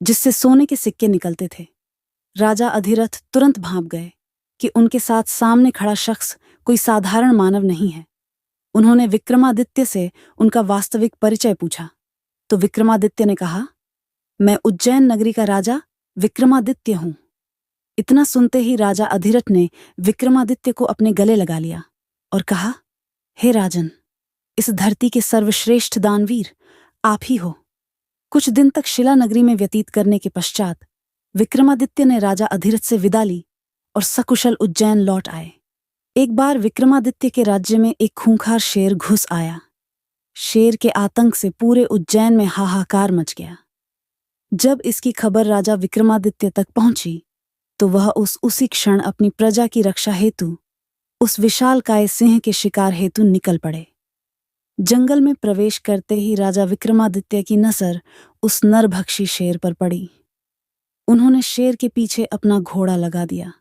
जिससे सोने के सिक्के निकलते थे। राजा अधिरथ तुरंत भांप गए कि उनके साथ सामने खड़ा शख्स कोई साधारण मानव नहीं है। उन्होंने विक्रमादित्य से उनका वास्तविक परिचय पूछा तो विक्रमादित्य ने कहा, मैं उज्जैन नगरी का राजा विक्रमादित्य हूं। इतना सुनते ही राजा अधिरथ ने विक्रमादित्य को अपने गले लगा लिया और कहा, हे राजन, इस धरती के सर्वश्रेष्ठ दानवीर आप ही हो। कुछ दिन तक शिला नगरी में व्यतीत करने के पश्चात विक्रमादित्य ने राजा अधिरथ से विदा ली और सकुशल उज्जैन लौट आए। एक बार विक्रमादित्य के राज्य में एक खूंखार शेर घुस आया। शेर के आतंक से पूरे उज्जैन में हाहाकार मच गया। जब इसकी खबर राजा विक्रमादित्य तक पहुंची तो वह उसी क्षण अपनी प्रजा की रक्षा हेतु उस विशालकाय सिंह के शिकार हेतु निकल पड़े। जंगल में प्रवेश करते ही राजा विक्रमादित्य की नजर उस नरभक्षी शेर पर पड़ी। उन्होंने शेर के पीछे अपना घोड़ा लगा दिया।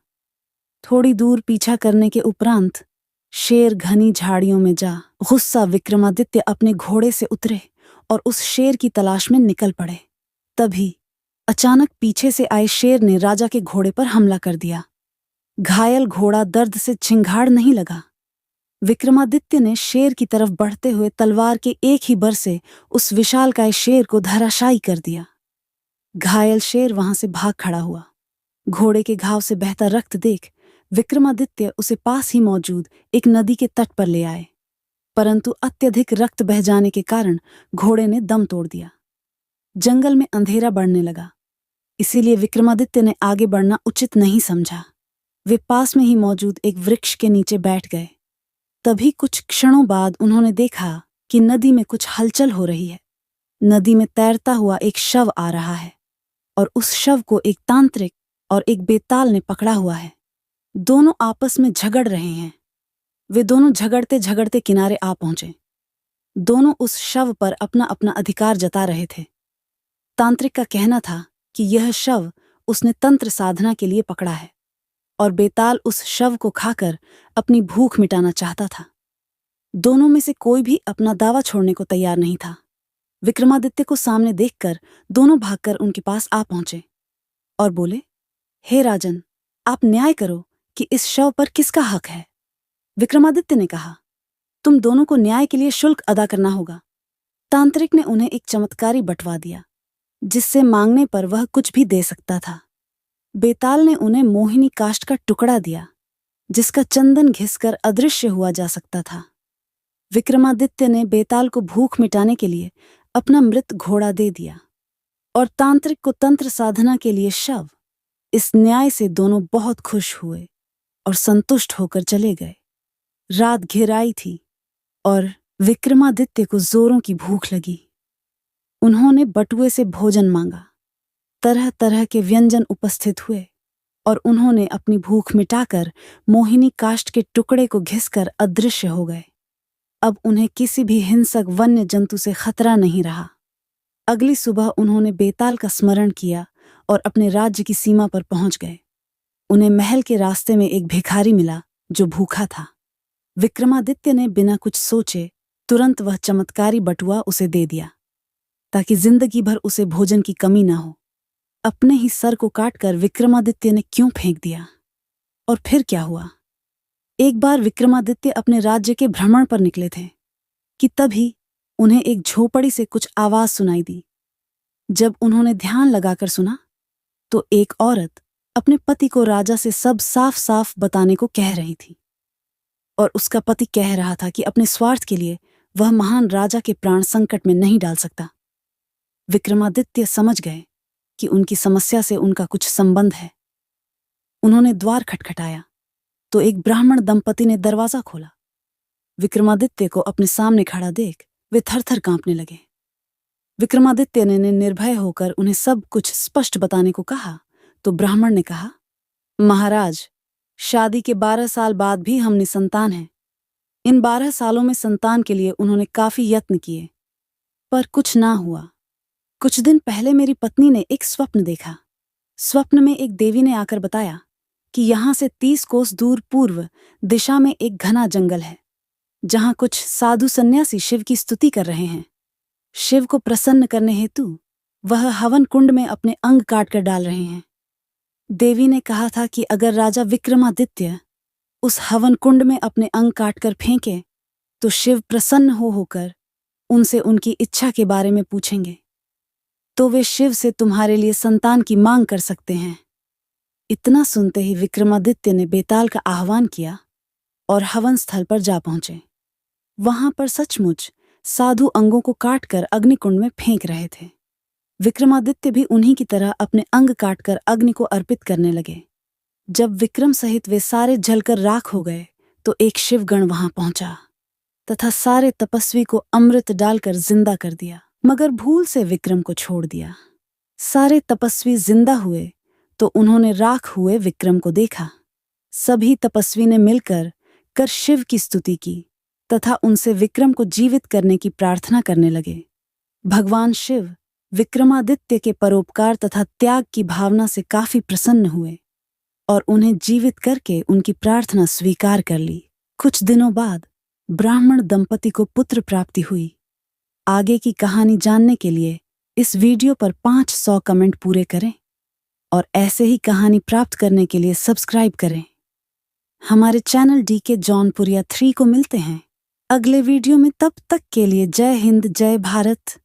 थोड़ी दूर पीछा करने के उपरांत शेर घनी झाड़ियों में जा गुस्सा विक्रमादित्य अपने घोड़े से उतरे और उस शेर की तलाश में निकल पड़े। तभी अचानक पीछे से आए शेर ने राजा के घोड़े पर हमला कर दिया। घायल घोड़ा दर्द से छिंघाड़ नहीं लगा। विक्रमादित्य ने शेर की तरफ बढ़ते हुए तलवार के एक ही बर से उस विशालकाय शेर को धराशायी कर दिया। घायल शेर वहां से भाग खड़ा हुआ। घोड़े के घाव से बहता रक्त देख विक्रमादित्य उसे पास ही मौजूद एक नदी के तट पर ले आए, परंतु अत्यधिक रक्त बह जाने के कारण घोड़े ने दम तोड़ दिया। जंगल में अंधेरा बढ़ने लगा, इसीलिए विक्रमादित्य ने आगे बढ़ना उचित नहीं समझा। वे पास में ही मौजूद एक वृक्ष के नीचे बैठ गए। तभी कुछ क्षणों बाद उन्होंने देखा कि नदी में कुछ हलचल हो रही है। नदी में तैरता हुआ एक शव आ रहा है और उस शव को एक तांत्रिक और एक बेताल ने पकड़ा हुआ है। दोनों आपस में झगड़ रहे हैं। वे दोनों झगड़ते झगड़ते किनारे आ पहुंचे। दोनों उस शव पर अपना अपना अधिकार जता रहे थे। तांत्रिक का कहना था कि यह शव उसने तंत्र साधना के लिए पकड़ा है और बेताल उस शव को खाकर अपनी भूख मिटाना चाहता था। दोनों में से कोई भी अपना दावा छोड़ने को तैयार नहीं था। विक्रमादित्य को सामने देखकर दोनों भागकर उनके पास आ पहुंचे और बोले, हे राजन, आप न्याय करो कि इस शव पर किसका हक है। विक्रमादित्य ने कहा, तुम दोनों को न्याय के लिए शुल्क अदा करना होगा। तांत्रिक ने उन्हें एक चमत्कारी बंटवा दिया जिससे मांगने पर वह कुछ भी दे सकता था। बेताल ने उन्हें मोहिनी काष्ठ का टुकड़ा दिया जिसका चंदन घिसकर अदृश्य हुआ जा सकता था। विक्रमादित्य ने बेताल को भूख मिटाने के लिए अपना मृत घोड़ा दे दिया और तांत्रिक को तंत्र साधना के लिए शव। इस न्याय से दोनों बहुत खुश हुए और संतुष्ट होकर चले गए। रात घिर आई थी और विक्रमादित्य को जोरों की भूख लगी। उन्होंने बटुए से भोजन मांगा। तरह तरह के व्यंजन उपस्थित हुए और उन्होंने अपनी भूख मिटाकर मोहिनी काष्ठ के टुकड़े को घिसकर अदृश्य हो गए। अब उन्हें किसी भी हिंसक वन्य जंतु से खतरा नहीं रहा। अगली सुबह उन्होंने बेताल का स्मरण किया और अपने राज्य की सीमा पर पहुंच गए। उन्हें महल के रास्ते में एक भिखारी मिला जो भूखा था। विक्रमादित्य ने बिना कुछ सोचे तुरंत वह चमत्कारी बटुआ उसे दे दिया ताकि जिंदगी भर उसे भोजन की कमी न हो। अपने ही सर को काटकर विक्रमादित्य ने क्यों फेंक दिया? और फिर क्या हुआ? एक बार विक्रमादित्य अपने राज्य के भ्रमण पर निकले थे कि तभी उन्हें एक झोपड़ी से कुछ आवाज सुनाई दी। जब उन्होंने ध्यान लगाकर सुना तो एक औरत अपने पति को राजा से सब साफ साफ बताने को कह रही थी और उसका पति कह रहा था कि अपने स्वार्थ के लिए वह महान राजा के प्राण संकट में नहीं डाल सकता। विक्रमादित्य समझ गए कि उनकी समस्या से उनका कुछ संबंध है। उन्होंने द्वार खटखटाया तो एक ब्राह्मण दंपति ने दरवाजा खोला। विक्रमादित्य को अपने सामने खड़ा देख वे थरथर कांपने लगे। विक्रमादित्य ने निर्भय होकर उन्हें सब कुछ स्पष्ट बताने को कहा तो ब्राह्मण ने कहा, महाराज, शादी के 12 साल बाद भी हम निसंतान हैं। इन 12 सालों में संतान के लिए उन्होंने काफी यत्न किए पर कुछ ना हुआ। कुछ दिन पहले मेरी पत्नी ने एक स्वप्न देखा। स्वप्न में एक देवी ने आकर बताया कि यहां से 30 कोस दूर पूर्व दिशा में एक घना जंगल है जहां कुछ साधु सन्यासी शिव की स्तुति कर रहे हैं। शिव को प्रसन्न करने हेतु वह हवन कुंड में अपने अंग काट कर डाल रहे हैं। देवी ने कहा था कि अगर राजा विक्रमादित्य उस हवन कुंड में अपने अंग काटकर फेंके तो शिव प्रसन्न होकर उनसे उनकी इच्छा के बारे में पूछेंगे, तो वे शिव से तुम्हारे लिए संतान की मांग कर सकते हैं। इतना सुनते ही विक्रमादित्य ने बेताल का आह्वान किया और हवन स्थल पर जा पहुंचे। वहां पर सचमुच साधु अंगों को काटकर अग्निकुंड में फेंक रहे थे। विक्रमादित्य भी उन्हीं की तरह अपने अंग काटकर अग्नि को अर्पित करने लगे। जब विक्रम सहित वे सारे जलकर राख हो गए तो एक शिवगण वहां पहुंचा तथा सारे तपस्वी को अमृत डालकर जिंदा कर दिया, मगर भूल से विक्रम को छोड़ दिया। सारे तपस्वी जिंदा हुए तो उन्होंने राख हुए विक्रम को देखा। सभी तपस्वी ने मिलकर शिव की स्तुति की तथा उनसे विक्रम को जीवित करने की प्रार्थना करने लगे। भगवान शिव विक्रमादित्य के परोपकार तथा त्याग की भावना से काफी प्रसन्न हुए और उन्हें जीवित करके उनकी प्रार्थना स्वीकार कर ली। कुछ दिनों बाद ब्राह्मण दंपति को पुत्र प्राप्ति हुई। आगे की कहानी जानने के लिए इस वीडियो पर 500 कमेंट पूरे करें और ऐसे ही कहानी प्राप्त करने के लिए सब्सक्राइब करें। हमारे चैनल DK जौनपुरिया 3 को मिलते हैं अगले वीडियो में। तब तक के लिए जय हिंद, जय भारत।